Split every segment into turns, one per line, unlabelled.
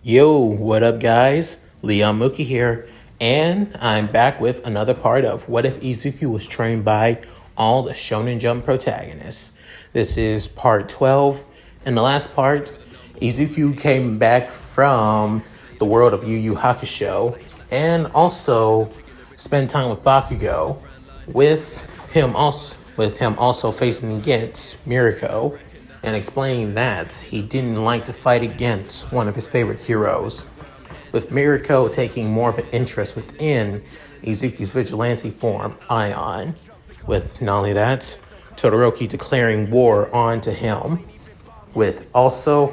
Yo, what up, guys? Mooky here, and I'm back with another part of What If Izuku Was Trained by All the Shonen Jump Protagonists. This is part 12. In the last part, Izuku came back from the world of Yu Yu Hakusho and also spent time with Bakugo, with him also facing against Miriko and explaining that he didn't like to fight against one of his favorite heroes, with Miriko taking more of an interest within Izuku's vigilante form, Ion, with not only that, Todoroki declaring war onto him, with also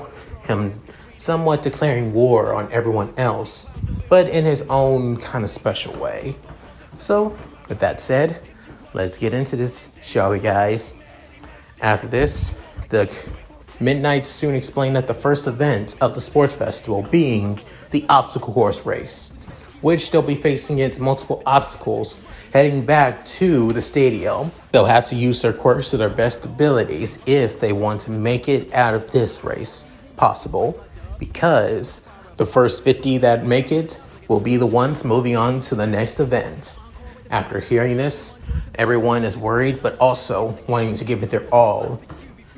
him somewhat declaring war on everyone else, but in his own kind of special way. So, with that said, let's get into this, shall we, guys? After this, the Midnight soon explained that the first event of the sports festival being the obstacle course race, which they'll be facing against multiple obstacles heading back to the stadium. They'll have to use their quirks to their best abilities if they want to make it out of this race possible, because the first 50 that make it will be the ones moving on to the next event. After hearing this, everyone is worried but also wanting to give it their all,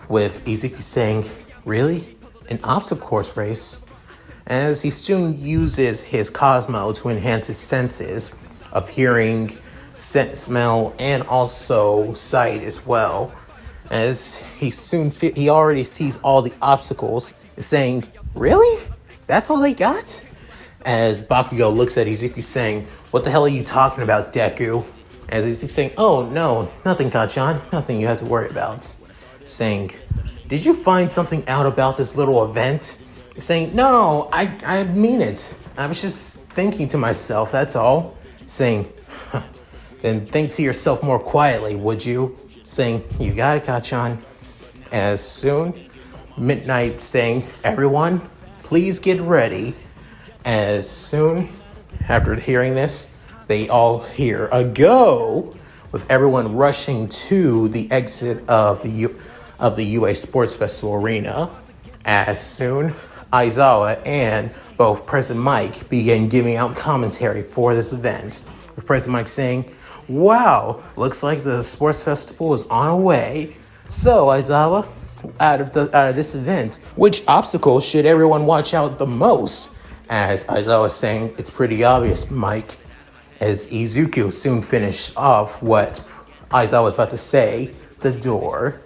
with Izuku saying, "Really? An obstacle course race?" As he soon uses his Cosmo to enhance his senses of hearing, scent, smell, and also sight as well. As he already sees all the obstacles, saying, "Really? That's all they got?" As Bakugo looks at Izuku saying, "What the hell are you talking about, Deku?" As Izuku saying, "Oh no, nothing, Kachan, nothing you have to worry about." Saying, "Did you find something out about this little event?" Saying, "No, I mean it. I was just thinking to myself, that's all." Saying, "Huh, then think to yourself more quietly, would you?" Saying, "You got it, Kachan." As soon, Midnight saying, "Everyone, please get ready." As soon, after hearing this, they all hear a go, with everyone rushing to the exit of the UA Sports Festival arena. As soon, Aizawa and both President Mike began giving out commentary for this event, with President Mike saying, "Wow, looks like the sports festival is on the way. So, Aizawa, out of this event, which obstacles should everyone watch out the most?" As Aizawa saying, "It's pretty obvious, Mike." As Izuku soon finished off what Aizawa was about to say, the door.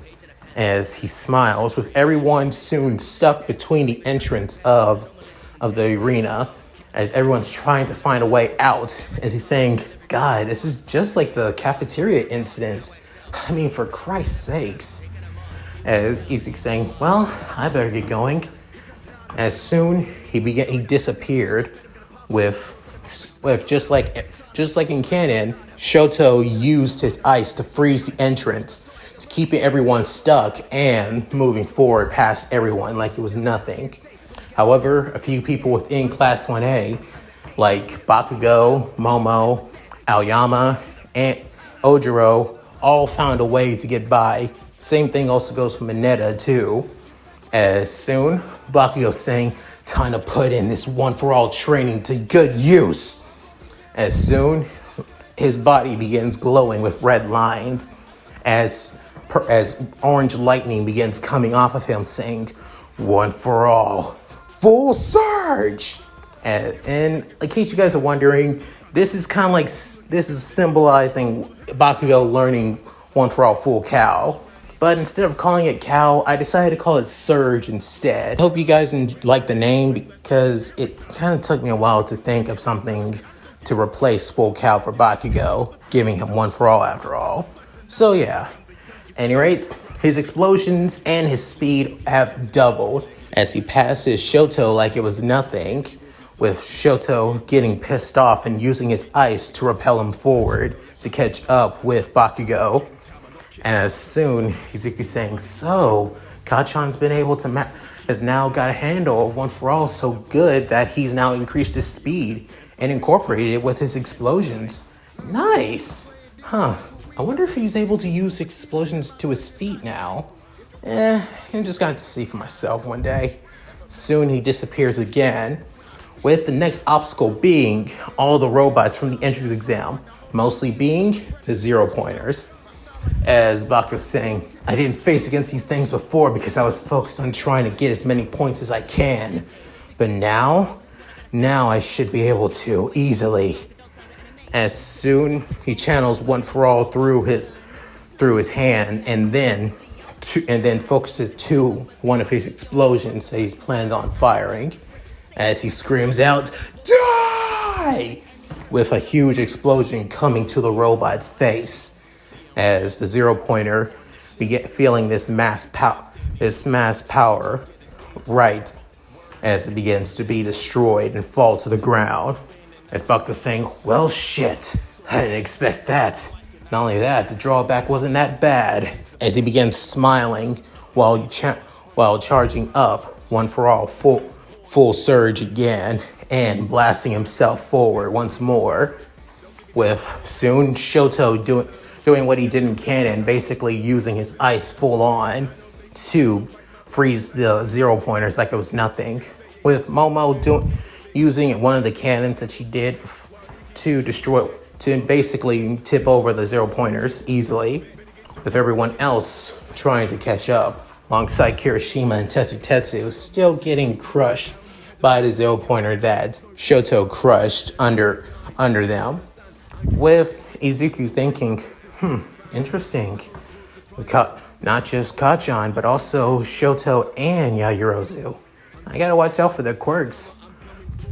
As he smiles, with everyone soon stuck between the entrance of the arena, as everyone's trying to find a way out, as he's saying, "God, this is just like the cafeteria incident. I mean, for Christ's sakes." As Izuku saying, "Well, I better get going." As soon he disappeared, with just like in canon, Shoto used his ice to freeze the entrance, to keeping everyone stuck and moving forward past everyone like it was nothing. However, a few people within Class 1A, like Bakugo, Momo, Aoyama, and Ojiro, all found a way to get by. Same thing also goes for Mineta too. As soon, Bakugo saying, "Time to put in this one-for-all training to good use." As soon, his body begins glowing with red lines, as orange lightning begins coming off of him, saying, "One for all, full surge!" And in case you guys are wondering, this is symbolizing Bakugo learning one for all, full cow. But instead of calling it cow, I decided to call it surge instead. I hope you guys like the name, because it kind of took me a while to think of something to replace full cow for Bakugo, giving him one for all after all. So yeah. At any rate, his explosions and his speed have doubled as he passes Shoto like it was nothing, with Shoto getting pissed off and using his ice to repel him forward to catch up with Bakugo. And as soon, Izuku saying, "So, Kachan's been able to has now got a handle of one for all so good that he's now increased his speed and incorporated it with his explosions. Nice! Huh. I wonder if he's able to use explosions to his feet now. I just got to see for myself one day." Soon he disappears again, with the next obstacle being all the robots from the entrance exam, mostly being the 0-pointers. As Baku's saying, I didn't face against these things before because I was focused on trying to get as many points as I can. But now I should be able to easily. As soon he channels One for All through his hand and then focuses to one of his explosions that he's planned on firing. As he screams out, "Die!" with a huge explosion coming to the robot's face. As the 0-pointer began feeling this mass power, right as it begins to be destroyed and fall to the ground. As Buck was saying, well, shit, I didn't expect that. Not only that, the drawback wasn't that bad. As he began smiling while charging up One for All full surge again and blasting himself forward once more. With soon Shoto doing what he did in canon, basically using his ice full on to freeze the 0-pointers like it was nothing. With Momo using one of the cannons that she did to basically tip over the 0-pointers easily, with everyone else trying to catch up, alongside Kirishima and Tetsu still getting crushed by the 0-pointer that Shoto crushed under them. With Izuku thinking, interesting. We caught not just Kachan, but also Shoto and Yaoyorozu. I gotta watch out for their quirks.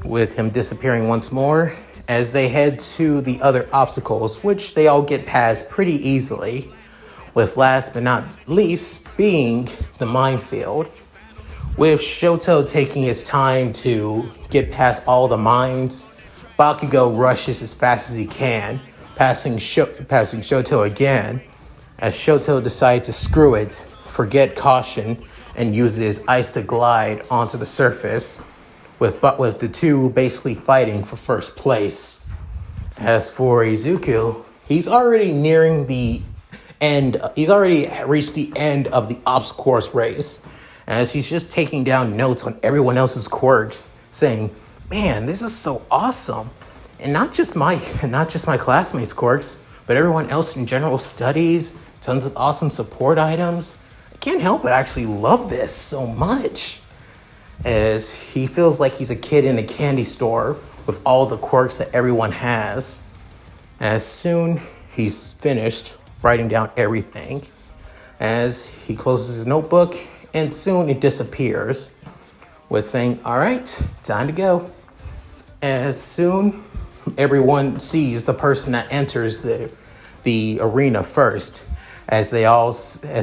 With him disappearing once more, as they head to the other obstacles, which they all get past pretty easily, with last but not least being the minefield. With Shoto taking his time to get past all the mines, Bakugo rushes as fast as he can, passing Shoto again, as Shoto decides to screw it, forget caution, and uses his ice to glide onto the surface, with the two basically fighting for first place. As for Izuku, he's already nearing the end. He's already reached the end of the obstacle course race, as he's just taking down notes on everyone else's quirks, saying, "Man, this is so awesome!" And not just my classmates' quirks, but everyone else in general studies. Tons of awesome support items. I can't help but actually love this so much, as he feels like he's a kid in a candy store with all the quirks that everyone has. As soon he's finished writing down everything, as he closes his notebook, and soon it disappears, with saying, "All right, time to go." As soon everyone sees the person that enters the arena first, as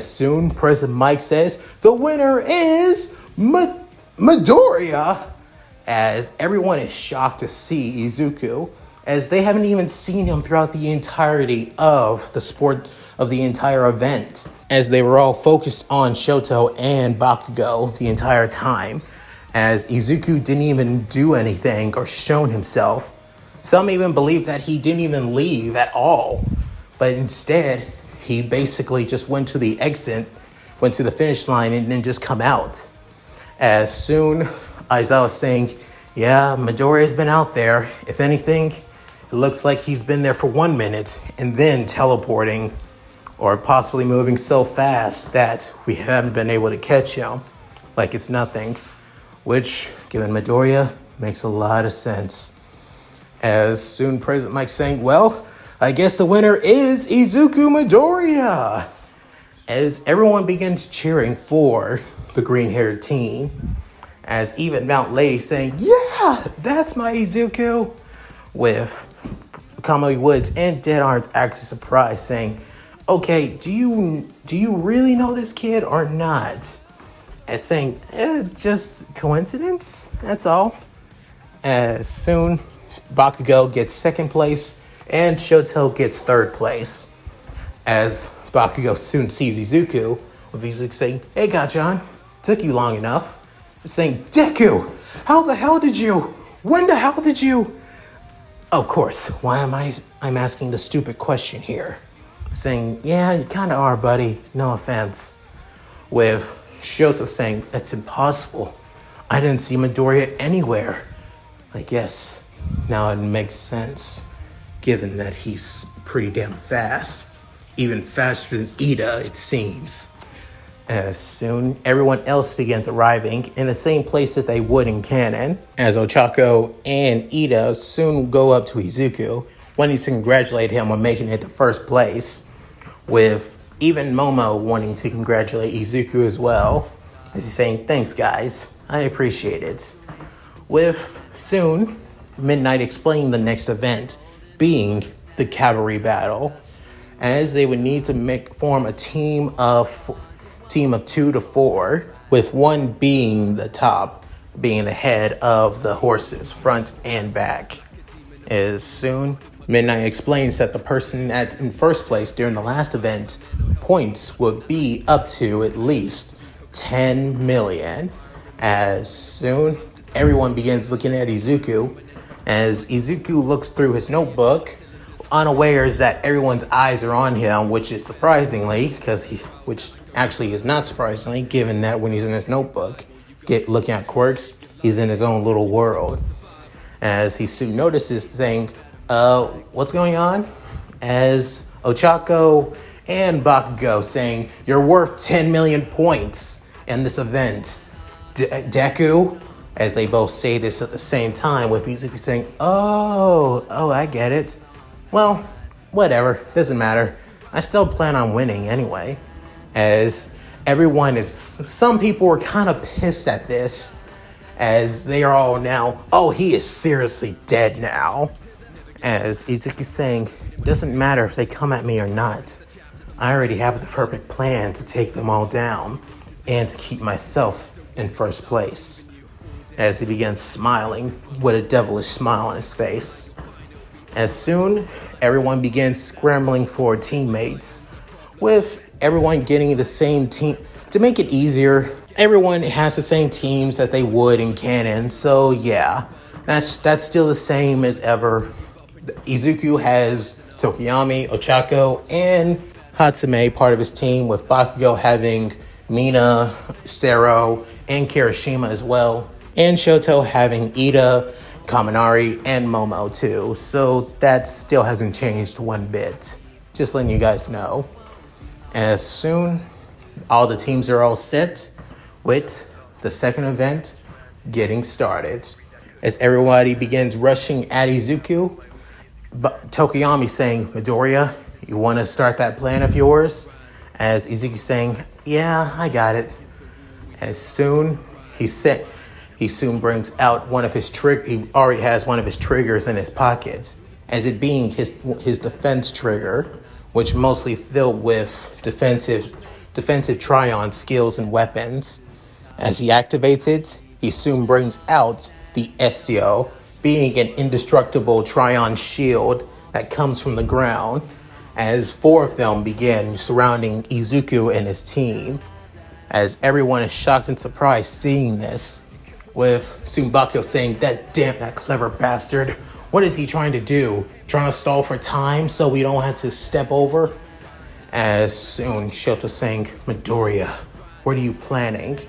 soon President Mike says, "The winner is Midoriya," as everyone is shocked to see Izuku, as they haven't even seen him throughout the entirety of the entire event, as they were all focused on Shoto and Bakugo the entire time, as Izuku didn't even do anything or shown himself. Some even believe that he didn't even leave at all, but instead he basically just went to the exit, went to the finish line, and then just come out. As soon Aizawa was saying, "Yeah, Midoriya's been out there. If anything, it looks like he's been there for 1 minute and then teleporting or possibly moving so fast that we haven't been able to catch him like it's nothing," which, given Midoriya, makes a lot of sense. As soon President Mike saying, "Well, I guess the winner is Izuku Midoriya," as everyone begins cheering for the green-haired teen, as even Mount Lady saying, "Yeah, that's my Izuku," with Kamui Woods and Dead Arms actually surprised, saying, "Okay, do you really know this kid or not?" As saying, "Just coincidence, that's all." As soon Bakugo gets second place and Shoto gets third place, as Bakugo soon sees Izuku, with Izuku saying, "Hey, Gachan, took you long enough." Saying, "Deku, how the hell did you? When the hell did you?" Of course, why am I'm asking the stupid question here? Saying, "Yeah, you kind of are, buddy. No offense." With Shoto saying, "That's impossible. I didn't see Midoriya anywhere." I guess now it makes sense, given that he's pretty damn fast. Even faster than Ida, it seems. As soon everyone else begins arriving in the same place that they would in canon, as Ochako and Ida soon go up to Izuku, wanting to congratulate him on making it to first place, with even Momo wanting to congratulate Izuku as well, as he's saying, "Thanks guys, I appreciate it." With soon Midnight explaining the next event being the cavalry battle, as they would need to form a team of 2 to 4, with one being the top, being the head of the horses, front and back. As soon Midnight explains that the person that's in first place during the last event points would be up to at least 10 million. As soon everyone begins looking at Izuku, as Izuku looks through his notebook, unawares that everyone's eyes are on him, which is surprisingly, which actually is not surprisingly, given that when he's in his notebook, looking at quirks, he's in his own little world. As he soon notices what's going on? As Ochako and Bakugo saying, "You're worth 10 million points in this event." Deku, as they both say this at the same time, with Izuku saying, Oh, I get it. Well, whatever, doesn't matter. I still plan on winning anyway. As some people were kind of pissed at this, as they are all now, he is seriously dead now. As Izuku's saying, doesn't matter if they come at me or not. I already have the perfect plan to take them all down and to keep myself in first place. As he begins smiling with a devilish smile on his face. As soon everyone begins scrambling for teammates, with everyone getting the same team. To make it easier, everyone has the same teams that they would in canon, so yeah, that's still the same as ever. Izuku has Tokiyami, Ochako, and Hatsume part of his team, with Bakugo having Mina, Sero, and Kirishima as well, and Shoto having Ida, Kaminari, and Momo too, so that still hasn't changed one bit. Just letting you guys know. As soon all the teams are all set, with the second event getting started. As everybody begins rushing at Izuku, Tokiyami saying, "Midoriya, you want to start that plan of yours?" As Izuku saying, "Yeah, I got it." As soon he soon brings out one of his he already has one of his triggers in his pocket, as it being his defense trigger, which mostly filled with defensive Tryon skills and weapons. As he activates it, he soon brings out the Estio, being an indestructible Tryon shield that comes from the ground, as 4 of them begin surrounding Izuku and his team, as everyone is shocked and surprised seeing this, with Tsumbakyo saying, that clever bastard, what is he trying to do? Trying to stall for time so we don't have to step over?" As soon Shoto saying, "Midoriya, what are you planning?"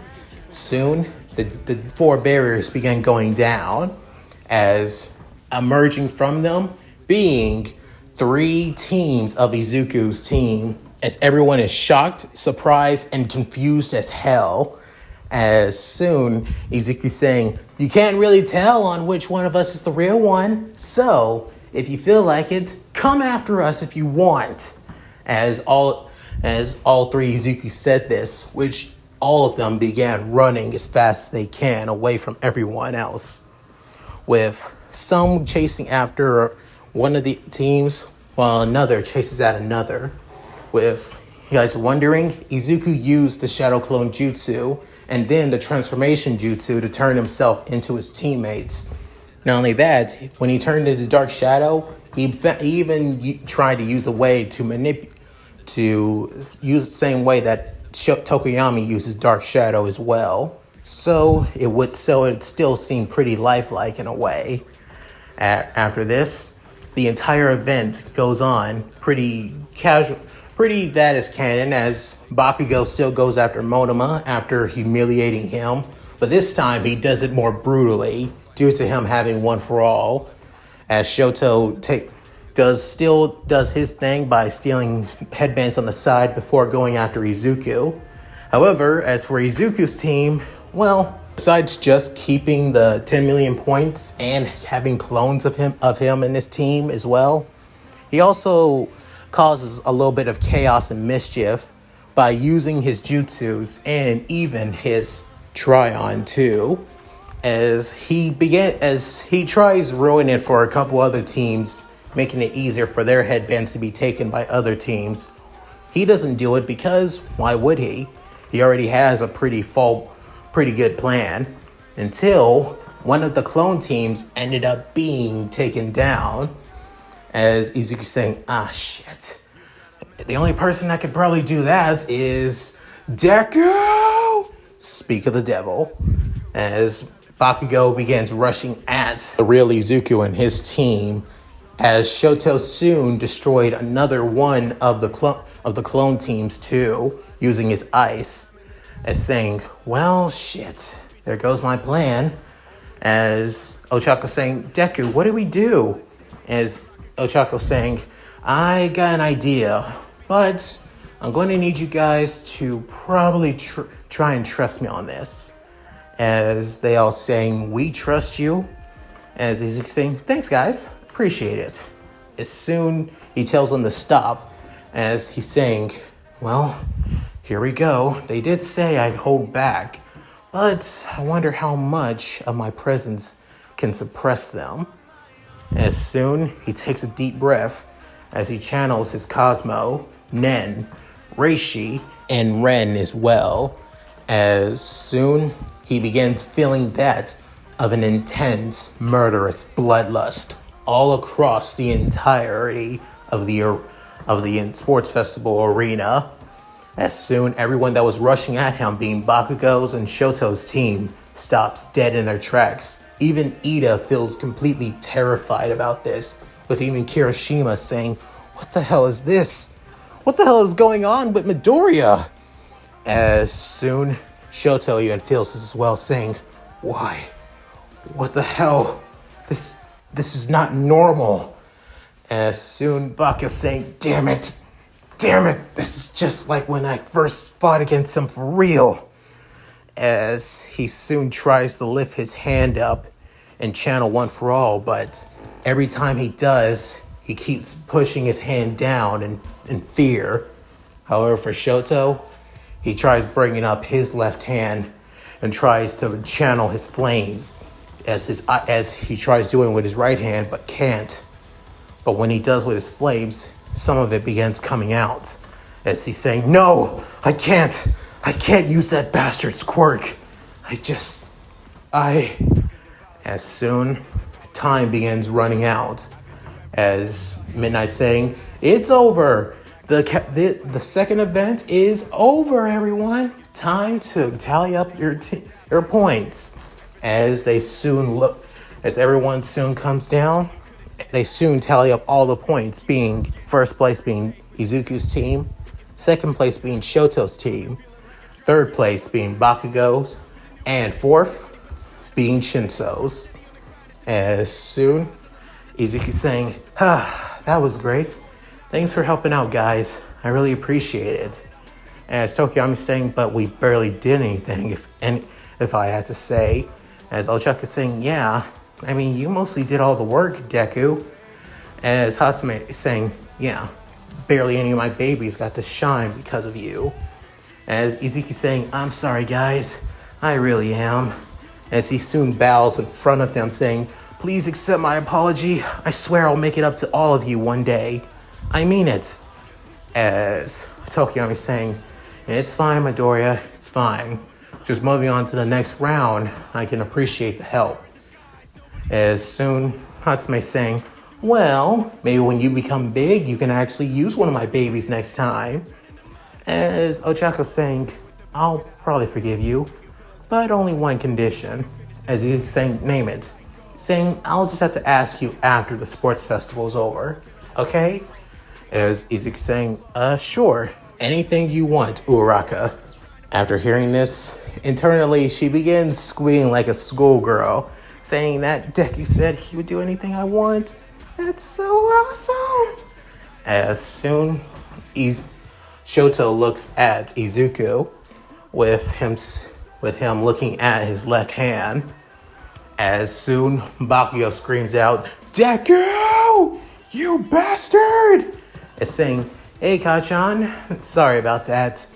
Soon the 4 barriers began going down, as emerging from them being 3 teams of Izuku's team, as everyone is shocked, surprised, and confused as hell. As soon Izuku saying, "You can't really tell on which one of us is the real one, so if you feel like it, come after us if you want." As all 3 Izuku said this, which all of them began running as fast as they can away from everyone else, with some chasing after one of the teams while another chases at another. With you guys wondering, Izuku used the Shadow Clone Jutsu and then the Transformation Jutsu to turn himself into his teammates. Not only that, when he turned into Dark Shadow, he even tried to use a way to use the same way that Tokoyami uses Dark Shadow as well. So it still seemed pretty lifelike in a way. After this, the entire event goes on pretty casual. Pretty that is canon, as Bakugo still goes after Monoma after humiliating him, but this time he does it more brutally, due to him having one for all, as Shoto does his thing by stealing headbands on the side before going after Izuku. However, as for Izuku's team, well, besides just keeping the 10 million points and having clones of him in his team as well, he also causes a little bit of chaos and mischief by using his jutsus and even his Tryon too, as he tries ruining it for a couple other teams, making it easier for their headbands to be taken by other teams. He doesn't do it because why would he? He already has a pretty good plan, until one of the clone teams ended up being taken down, as Izuku saying, shit. The only person that could probably do that is Deku! Speak of the devil. As Bakugo begins rushing at the real Izuku and his team, as Shoto soon destroyed another one of the clone teams too, using his ice, as saying, well, shit, there goes my plan. As Ochako saying, Deku, what do we do? As Ochako saying, I got an idea, but I'm going to need you guys to probably try and trust me on this. As they all saying, we trust you. As he's saying, thanks guys, appreciate it. As soon he tells them to stop, as he's saying, well, here we go. They did say I'd hold back, but I wonder how much of my presence can suppress them. As soon he takes a deep breath as he channels his Cosmo, Nen, Reishi, and Ren as well. As soon he begins feeling that of an intense, murderous bloodlust all across the entirety of the sports festival arena. As soon everyone that was rushing at him, being Bakugo's and Shoto's team, stops dead in their tracks. Even Ida feels completely terrified about this, with even Kirishima saying, what the hell is this? What the hell is going on with Midoriya? As soon Shoto even feels this as well, saying, why? What the hell? This is not normal. As soon Bakugo's saying, damn it, this is just like when I first fought against him for real. As he soon tries to lift his hand up and channel one for all, but every time he does, he keeps pushing his hand down in fear. However, for Shoto, he tries bringing up his left hand and tries to channel his flames as he tries doing with his right hand, but can't. But when he does with his flames, some of it begins coming out, as he's saying, no, I can't use that bastard's quirk. As soon time begins running out, as Midnight saying, it's over. The second event is over, everyone. Time to tally up your points. As everyone soon comes down, they soon tally up all the points, being first place being Izuku's team, second place being Shoto's team, third place being Bakugo's, and fourth being Shinso's. As soon Izuku saying, that was great. Thanks for helping out, guys. I really appreciate it. As Tokiyami saying, but we barely did anything, if I had to say. As Ochako saying, yeah, I mean, you mostly did all the work, Deku. As Hatsume is saying, yeah, barely any of my babies got to shine because of you. As Izuku saying, I'm sorry, guys. I really am. As he soon bows in front of them, saying, please accept my apology. I swear I'll make it up to all of you one day. I mean it. As Tokiyami is saying, it's fine, Midoriya, it's fine. Just moving on to the next round, I can appreciate the help. As soon Hatsume saying, well, maybe when you become big, you can actually use one of my babies next time. As Ochako saying, I'll probably forgive you, but only one condition. As he's saying, name it. Saying, I'll just have to ask you after the sports festival is over, okay? As Izuku saying, sure, anything you want, Uraraka. After hearing this, internally she begins squealing like a schoolgirl, saying that Deku said he would do anything I want. That's so awesome. As soon as Shoto looks at Izuku with him looking at his left hand, as soon Bakugo screams out, "Deku! You bastard!" It's saying, "Hey, Kachan, sorry about that.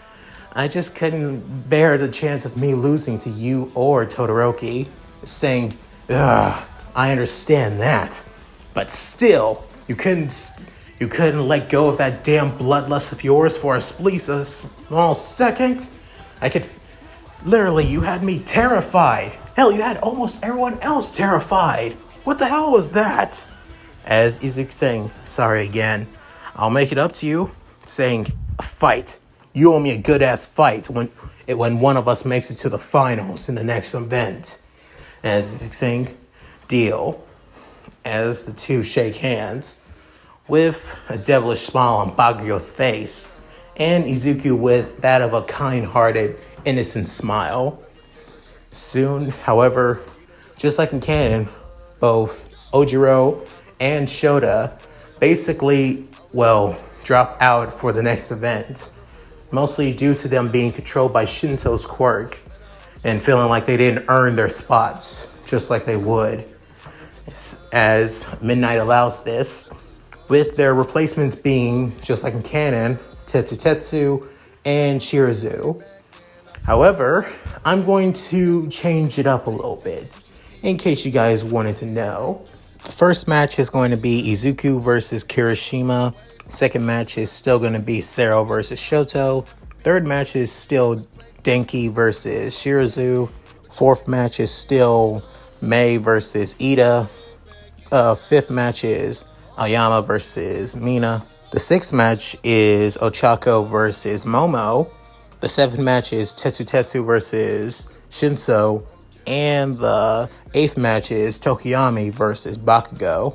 I just couldn't bear the chance of me losing to you or Todoroki." It's saying, "Ugh, I understand that. But still, you couldn't let go of that damn bloodlust of yours for a small second? Literally, you had me terrified. Hell, you had almost everyone else terrified. What the hell was that?" As Izuku saying, "Sorry again. I'll make it up to you." Saying, "A fight. You owe me a good-ass fight when one of us makes it to the finals in the next event." As Izuku saying, "Deal." As the two shake hands, with a devilish smile on Bakugo's face, and Izuku with that of a kind-hearted, innocent smile. Soon, however, just like in canon, both Ojiro and Shota basically, drop out for the next event, mostly due to them being controlled by Shinto's quirk and feeling like they didn't earn their spots, just like they would. As Midnight allows this, with their replacements being, just like in canon, Tetsu and Shirazu. However, I'm going to change it up a little bit, in case you guys wanted to know. The first match is going to be Izuku versus Kirishima. Second match is still going to be Sero versus Shoto. Third match is still Denki versus Shirazu. Fourth match is still Mei versus Ida. Fifth match is Aoyama versus Mina. The sixth match is Ochako versus Momo. The seventh match is Tetsu versus Shinso. And the eighth match is Tokiyami versus Bakugo.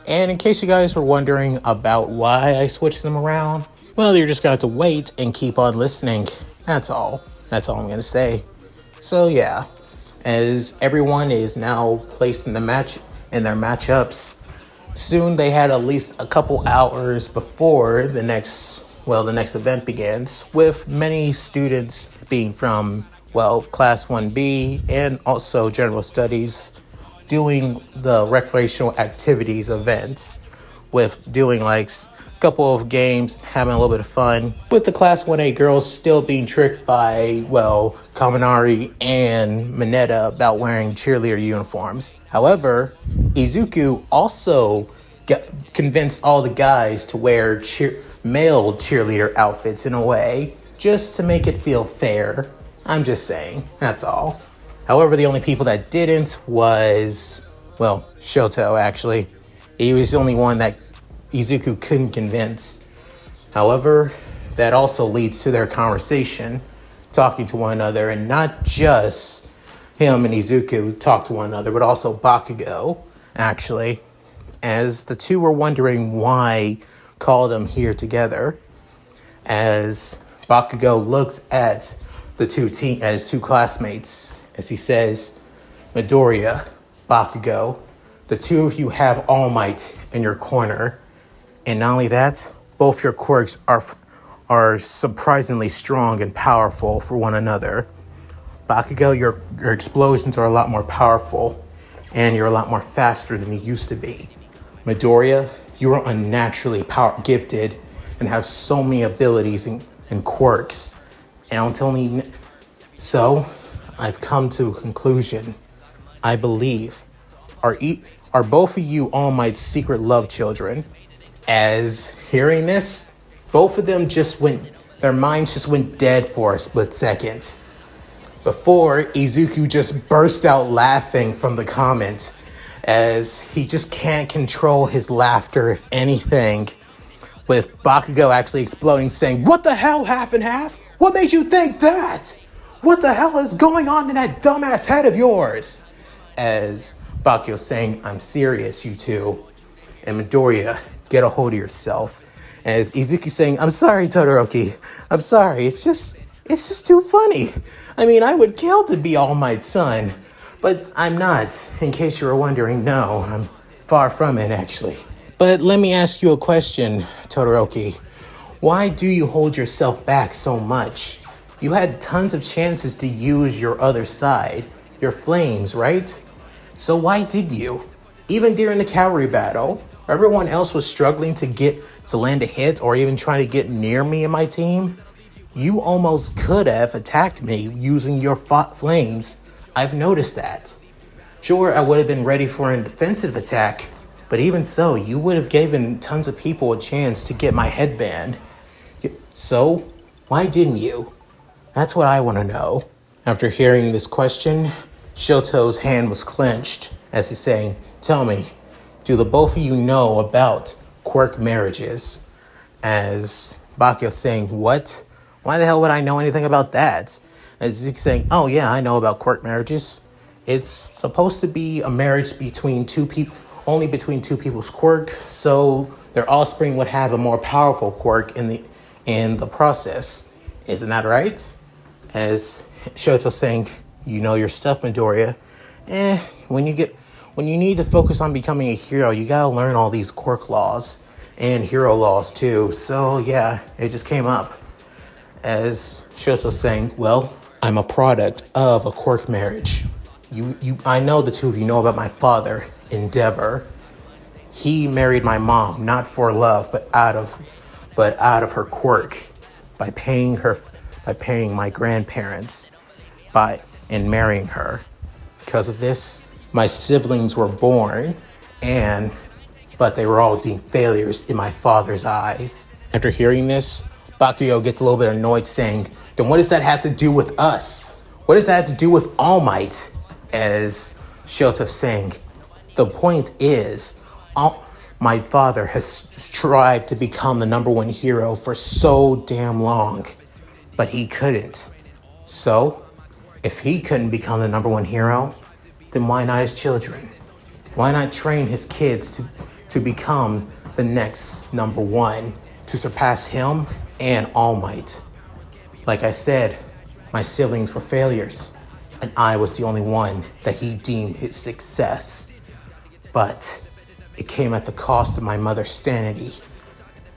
And in case you guys were wondering about why I switched them around, well, you're just going to have to wait and keep on listening. That's all. That's all I'm going to say. So yeah, as everyone is now placed in their matchups, soon they had at least a couple hours before the next event begins, with many students being from, Class 1B and also General Studies doing the recreational activities event, with doing like a couple of games, having a little bit of fun, with the Class 1A girls still being tricked by, Kaminari and Mineta about wearing cheerleader uniforms. However, Izuku also convinced all the guys to wear male cheerleader outfits in a way, just to make it feel fair. I'm just saying, that's all. However, the only people that didn't was, Shoto, actually. He was the only one that Izuku couldn't convince. However, that also leads to their conversation, talking to one another, and not just him and Izuku talk to one another, but also Bakugo, actually, as the two were wondering why call them here together, as Bakugo looks at his two classmates, as he says, "Midoriya, Bakugo, the two of you have All Might in your corner, and not only that, both your quirks are surprisingly strong and powerful for one another. Bakugo, your explosions are a lot more powerful, and you're a lot more faster than you used to be. Midoriya, you are unnaturally gifted and have so many abilities and quirks. So, I've come to a conclusion. I believe, are both of you All Might's secret love children?" As hearing this, both of them their minds just went dead for a split second, before Izuku just burst out laughing from the comment, as he just can't control his laughter, if anything, with Bakugo actually exploding, saying, "What the hell, half and half? What made you think that? What the hell is going on in that dumbass head of yours?" As Bakugo saying, "I'm serious, you two. And Midoriya, get a hold of yourself." As Izuku saying, "I'm sorry, Todoroki. I'm sorry. It's just too funny. I mean, I would kill to be All Might's son. But I'm not, in case you were wondering. No, I'm far from it, actually. But let me ask you a question, Todoroki. Why do you hold yourself back so much? You had tons of chances to use your other side, your flames, right? So why did you? Even during the cavalry battle, everyone else was struggling to land a hit or even trying to get near me and my team. You almost could have attacked me using your flames. I've noticed that. Sure, I would have been ready for a defensive attack, but even so, you would have given tons of people a chance to get my headband. So, why didn't you? That's what I want to know. After hearing this question, Shoto's hand was clenched as he's saying, "Tell me, do the both of you know about quirk marriages?" As Bakio's saying, "What? Why the hell would I know anything about that?" As he's saying, "Oh yeah, I know about quirk marriages. It's supposed to be a marriage between two people, only between two people's quirk, so their offspring would have a more powerful quirk in the process. Isn't that right?" As Shoto's saying, "You know your stuff, Midoriya. When you need to focus on becoming a hero, you gotta learn all these quirk laws and hero laws too. So yeah, it just came up." As Shoto's saying, "Well, I'm a product of a quirk marriage. I know the two of you know about my father, Endeavor. He married my mom, not for love, but out of her quirk, by paying my grandparents and marrying her. Because of this, my siblings were born, but they were all deemed failures in my father's eyes." After hearing this, Bakio gets a little bit annoyed, saying, "Then what does that have to do with us? What does that have to do with All Might?" As Shoto's saying, "The point is, my father has tried to become the number one hero for so damn long, but he couldn't. So, if he couldn't become the number one hero, then why not his children? Why not train his kids to become the next number one, to surpass him and All Might? Like I said, my siblings were failures, and I was the only one that he deemed his success. But it came at the cost of my mother's sanity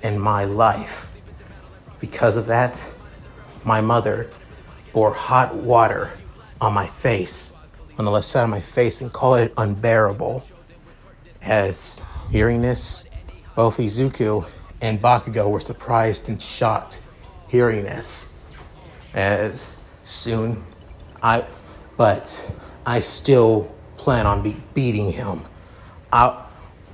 and my life. Because of that, my mother poured hot water on my face, on the left side of my face, and called it unbearable." As hearing this, both Izuku and Bakugo were surprised and shocked hearing this. But I still plan on beating him.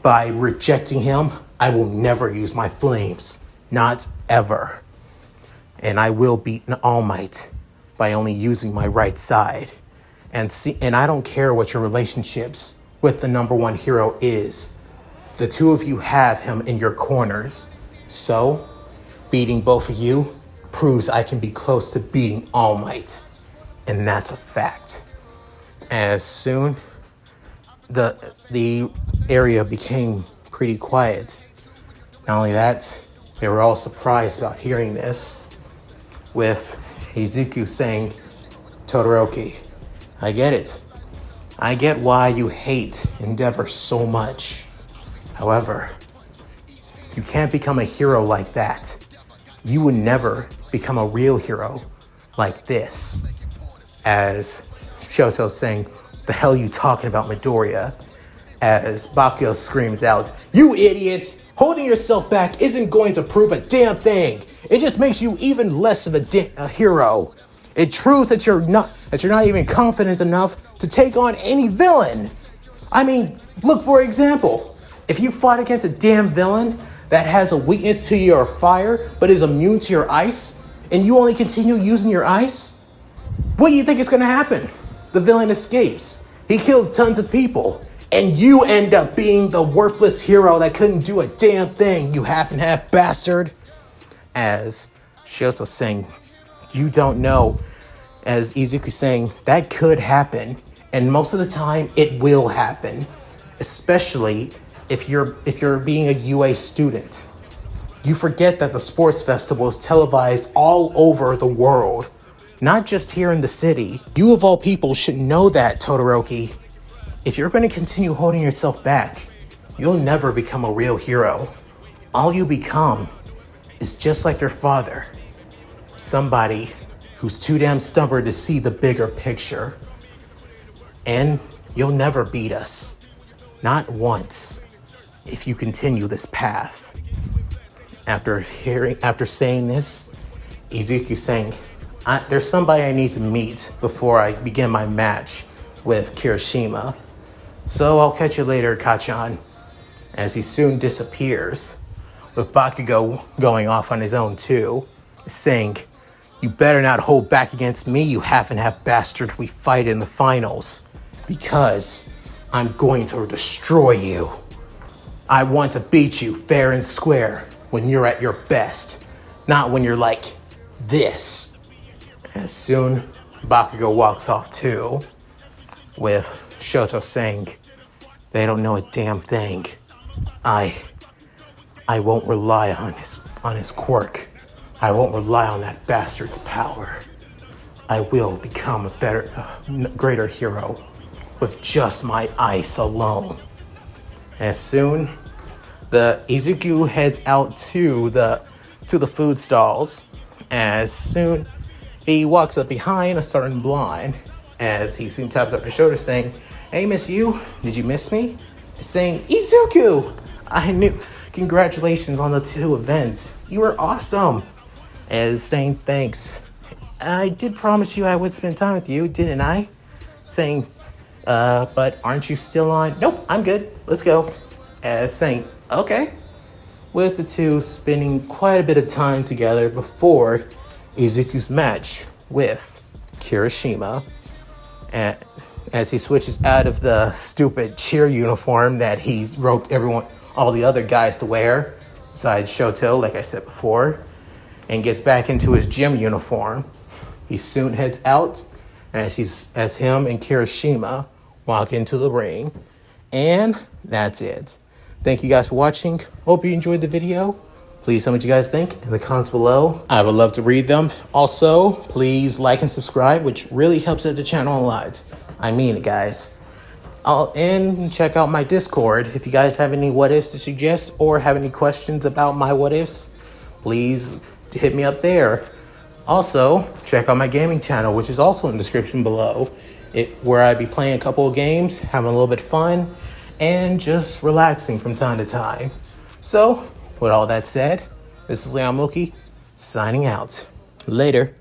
By rejecting him, I will never use my flames. Not ever. And I will beat All Might by only using my right side. And I don't care what your relationships with the number one hero is. The two of you have him in your corners. So, beating both of you proves I can be close to beating All Might. And that's a fact." As soon the area became pretty quiet. Not only that, they were all surprised about hearing this, with Izuku saying, "Todoroki, I get it. I get why you hate Endeavor so much. However, you can't become a hero like that. You would never become a real hero like this." As Shoto's saying, "The hell are you talking about, Midoriya?" As Bakio screams out, "You idiot! Holding yourself back isn't going to prove a damn thing. It just makes you even less of a hero. It proves that you're not even confident enough to take on any villain. I mean, look, for example, if you fought against a damn villain that has a weakness to your fire but is immune to your ice, and you only continue using your ice, what do you think is going to happen? The villain escapes. He kills tons of people. And you end up being the worthless hero that couldn't do a damn thing, you half-and-half bastard." As Shoto's saying, "You don't know." As Izuku saying, "That could happen. And most of the time, it will happen. Especially if you're being a UA student. You forget that the sports festival is televised all over the world. Not just here in the city. You of all people should know that, Todoroki. If you're going to continue holding yourself back, you'll never become a real hero. All you become is just like your father. Somebody who's too damn stubborn to see the bigger picture. And you'll never beat us. Not once. If you continue this path. After saying this, Izuku saying, there's somebody I need to meet before I begin my match with Kirishima. So I'll catch you later, Kachan. As he soon disappears, with Bakugo going off on his own too, saying, you better not hold back against me, you half-and-half bastard we fight in the finals. Because I'm going to destroy you. I want to beat you fair and square when you're at your best, not when you're like this. As soon Bakugo walks off too, with Shoto saying, they don't know a damn thing. I won't rely on his quirk. I won't rely on that bastard's power. I will become a greater hero with just my ice alone. As soon the Izuku heads out to the food stalls. As soon he walks up behind a certain blonde, as he soon taps up her shoulder saying, hey, miss you, did you miss me? Saying, Izuku, I knew, congratulations on the 2 events. You were awesome. As saying, thanks. I did promise you I would spend time with you, didn't I? Saying, but aren't you still on? Nope, I'm good. Let's go. As saying, okay. With the 2 spending quite a bit of time together before Izuku's match with Kirishima. And as he switches out of the stupid cheer uniform that he's roped all the other guys to wear, besides Shoto, like I said before, and gets back into his gym uniform, he soon heads out as him and Kirishima walk into the ring. And that's it. Thank you guys for watching. Hope you enjoyed the video. Please tell me what you guys think in the comments below. I would love to read them. Also, please like and subscribe, which really helps out the channel a lot. I mean it, guys. And check out my Discord. If you guys have any what-ifs to suggest or have any questions about my what-ifs, please hit me up there. Also, check out my gaming channel, which is also in the description below, where I be playing a couple of games, having a little bit of fun, and just relaxing from time to time. So, with all that said, this is Mooky, signing out. Later.